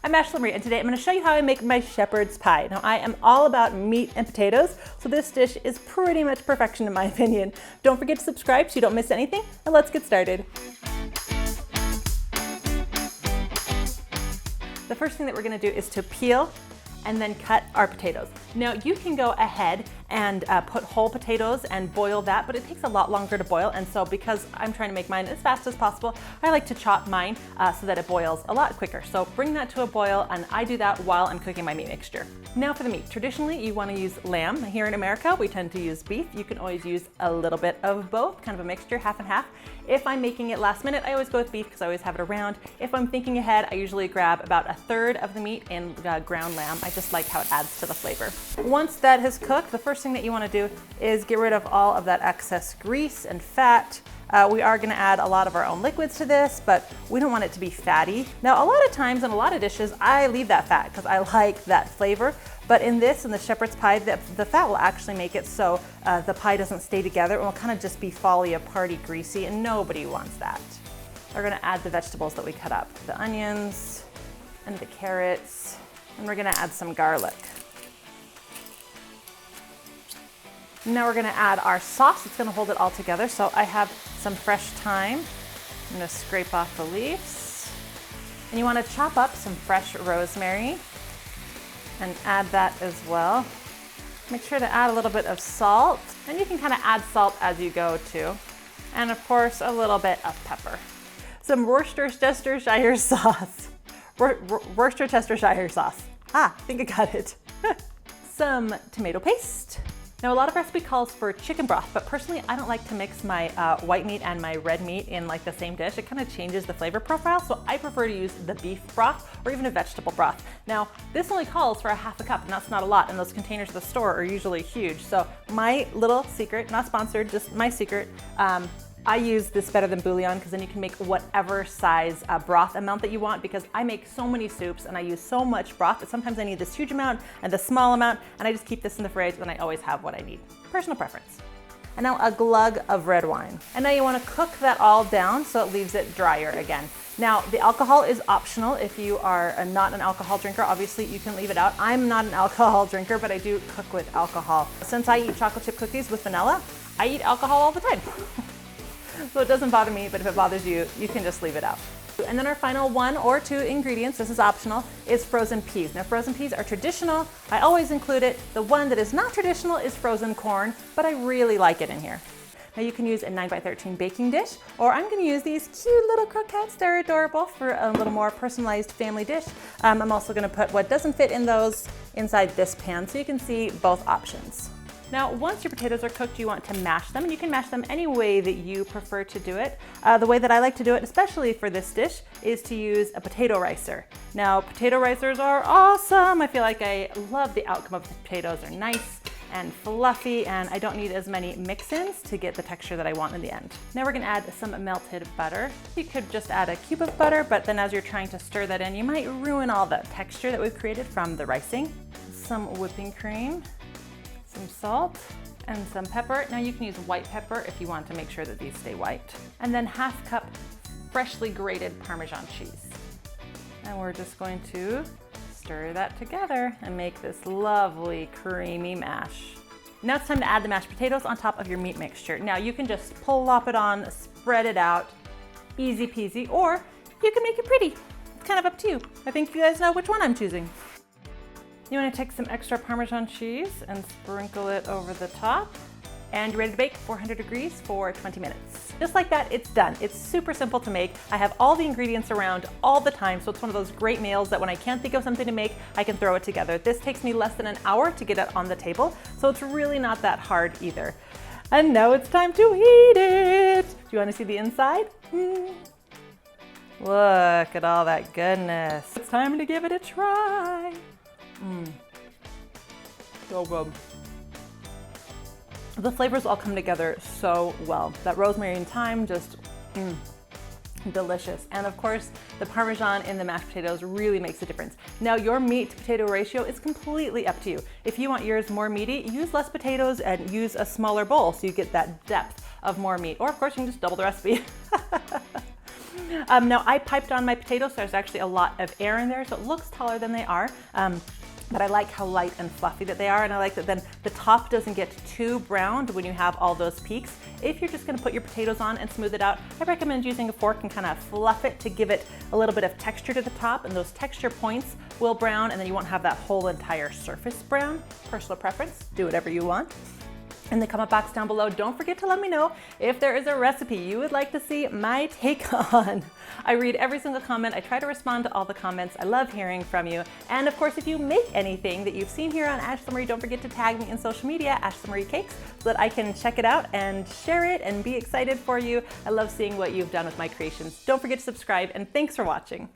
I'm Ashlee, and today I'm going to show you how I make my shepherd's pie. Now, I am all about meat and potatoes, so this dish is pretty much perfection in my opinion. Don't forget to subscribe so you don't miss anything, and let's get started. The first thing that we're going to do is to peel and then cut our potatoes. Now you can go ahead and put whole potatoes and boil that, but it takes a lot longer to boil, and so because I'm trying to make mine as fast as possible, I like to chop mine so that it boils a lot quicker. So bring that to a boil, and I do that while I'm cooking my meat mixture. Now for the meat. Traditionally you want to use lamb. Here in America we tend to use beef. You can always use a little bit of both, kind of a mixture, half and half. If I'm making it last minute, I always go with beef because I always have it around. If I'm thinking ahead, I usually grab about 1/3 of the meat in ground lamb. I just like how it adds to the flavor. Once that has cooked, the first thing that you want to do is get rid of all of that excess grease and fat. We are going to add a lot of our own liquids to this, but we don't want it to be fatty. Now, a lot of times in a lot of dishes, I leave that fat because I like that flavor. But in this, in the shepherd's pie, the fat will actually make it so the pie doesn't stay together. It will kind of just be folly apart-y, greasy, and nobody wants that. We're going to add the vegetables that we cut up, the onions and the carrots, and we're going to add some garlic. Now we're going to add our sauce. It's going to hold it all together. So I have some fresh thyme. I'm going to scrape off the leaves. And you want to chop up some fresh rosemary and add that as well. Make sure to add a little bit of salt, and you can kind of add salt as you go too. And of course, a little bit of pepper. Some Worcestershire sauce. Worcestershire sauce. I think I got it. Some tomato paste. Now, a lot of recipe calls for chicken broth, but personally, I don't like to mix my white meat and my red meat in like the same dish. It kind of changes the flavor profile, so I prefer to use the beef broth or even a vegetable broth. Now, this only calls for 1/2 cup, and that's not a lot, and those containers at the store are usually huge. So my little secret, not sponsored, just my secret, I use this better than bouillon because then you can make whatever size broth amount that you want, because I make so many soups and I use so much broth that sometimes I need this huge amount and the small amount, and I just keep this in the fridge and I always have what I need. Personal preference. And now a glug of red wine. And now you want to cook that all down so it leaves it drier again. Now, the alcohol is optional. If you are not an alcohol drinker, obviously you can leave it out. I'm not an alcohol drinker, but I do cook with alcohol. Since I eat chocolate chip cookies with vanilla, I eat alcohol all the time. So it doesn't bother me, but if it bothers you, you can just leave it out. And then our final 1 or 2 ingredients, this is optional, is frozen peas. Now, frozen peas are traditional. I always include it. The one that is not traditional is frozen corn, but I really like it in here. Now you can use a 9x13 baking dish, or I'm going to use these cute little croquettes. They're adorable for a little more personalized family dish. I'm also going to put what doesn't fit in those inside this pan, so you can see both options. Now, once your potatoes are cooked, you want to mash them, and you can mash them any way that you prefer to do it. The way that I like to do it, especially for this dish, is to use a potato ricer. Now, potato ricers are awesome. I feel like I love the outcome of the potatoes. They're nice and fluffy, and I don't need as many mix-ins to get the texture that I want in the end. Now we're gonna add some melted butter. You could just add a cube of butter, but then as you're trying to stir that in, you might ruin all the texture that we've created from the ricing. Some whipping cream, some salt, and some pepper. Now you can use white pepper if you want to make sure that these stay white. And then 1/2 cup freshly grated Parmesan cheese. And we're just going to stir that together and make this lovely creamy mash. Now it's time to add the mashed potatoes on top of your meat mixture. Now you can just plop it on, spread it out, easy peasy, or you can make it pretty. It's kind of up to you. I think you guys know which one I'm choosing. You want to take some extra Parmesan cheese and sprinkle it over the top, and you're ready to bake 400 degrees for 20 minutes. Just like that, it's done. It's super simple to make. I have all the ingredients around all the time, so it's one of those great meals that when I can't think of something to make, I can throw it together. This takes me less than an hour to get it on the table, so it's really not that hard either. And now it's time to eat it. Do you want to see the inside? Look at all that goodness. It's time to give it a try. So good. The flavors all come together so well. That rosemary and thyme, just delicious. And of course, the Parmesan in the mashed potatoes really makes a difference. Now, your meat to potato ratio is completely up to you. If you want yours more meaty, use less potatoes and use a smaller bowl so you get that depth of more meat. Or of course, you can just double the recipe. Now I piped on my potatoes, so there's actually a lot of air in there, so it looks taller than they are. But I like how light and fluffy that they are, and I like that then the top doesn't get too browned when you have all those peaks. If you're just gonna put your potatoes on and smooth it out, I recommend using a fork and kind of fluff it to give it a little bit of texture to the top, and those texture points will brown, and then you won't have that whole entire surface brown. Personal preference, do whatever you want. In the comment box down below, don't forget to let me know if there is a recipe you would like to see my take on. I read every single comment. I try to respond to all the comments. I love hearing from you. And of course, if you make anything that you've seen here on Ashlee Marie, don't forget to tag me in social media, Ashlee Marie Cakes, so that I can check it out and share it and be excited for you. I love seeing what you've done with my creations. Don't forget to subscribe, and thanks for watching.